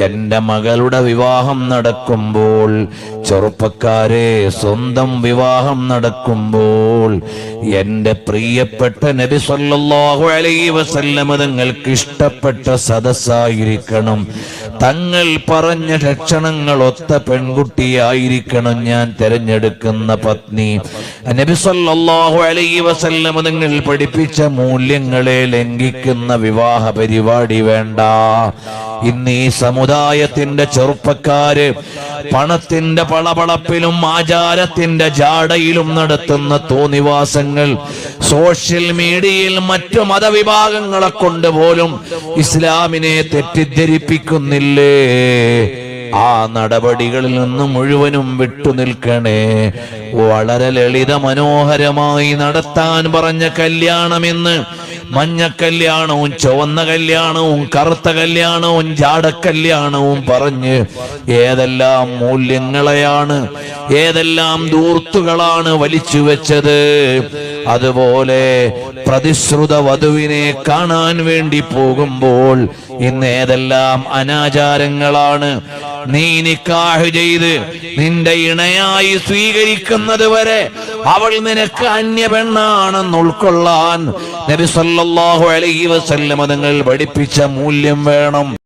എന്റെ മകളുടെ വിവാഹം നടക്കുമ്പോൾ, ചെറുപ്പക്കാരെ, സ്വന്തം വിവാഹം നടക്കുമ്പോൾ എന്റെ പ്രിയപ്പെട്ട നബി സല്ലല്ലാഹു അലൈഹി വസല്ലം തങ്ങൾക്ക് ഇഷ്ടപ്പെട്ട സദസ്സായിരിക്കണം. തങ്ങൾ പറഞ്ഞ ലക്ഷണങ്ങൾ ഒത്ത പെൺകുട്ടിയായിരിക്കണം ഞാൻ തിരഞ്ഞെടുക്കുന്ന പത്നി. നബി സല്ലല്ലാഹു അലൈഹി വസല്ലം തങ്ങൾ പഠിപ്പിച്ച മൂല്യങ്ങളെ ലംഘിക്കുന്ന വിവാഹ പരിപാടി വേണ്ട. ഇന്ന് ഈ സമുദായത്തിന്റെ ചെറുപ്പക്കാര് പണത്തിന്റെ പളപളപ്പിലും ആചാരത്തിന്റെ ജാടയിലും നടത്തുന്ന തോന്നിവാസങ്ങൾ സോഷ്യൽ മീഡിയയിൽ മറ്റു മതവിഭാഗങ്ങളെ കൊണ്ട് പോലും ഇസ്ലാമിനെ തെറ്റിദ്ധരിപ്പിക്കുന്നില്ലേ? ആ നടപടികളിൽ നിന്ന് മുഴുവനും വിട്ടുനിൽക്കണേ. വളരെ ലളിത മനോഹരമായി നടത്താൻ പറഞ്ഞ കല്യാണമെന്ന് മഞ്ഞ കല്യാണവും ചുവന്ന കല്യാണവും കറുത്ത കല്യാണവും ജാടക്കല്യാണവും പറഞ്ഞ് ഏതെല്ലാം മൂല്യങ്ങളെയാണ്, ഏതെല്ലാം ദൂർത്തുകളാണ് വലിച്ചു വെച്ചത്. അതുപോലെ പ്രതിശ്രുത വധുവിനെ കാണാൻ വേണ്ടി പോകുമ്പോൾ ഇന്ന് ഏതെല്ലാം അനാചാരങ്ങളാണ്. നീ നിക്കാഹ് ചെയ്ത് നിന്റെ ഇണയായി സ്വീകരിക്കുന്നത് വരെ അവൾ നിനക്ക് അന്യ പെണ്ണാണെന്ന് ഉൾക്കൊള്ളാൻ നബി സല്ലല്ലാഹു അലൈഹി വസല്ലം തങ്ങൾ പഠിപ്പിച്ച മൂല്യം വേണം.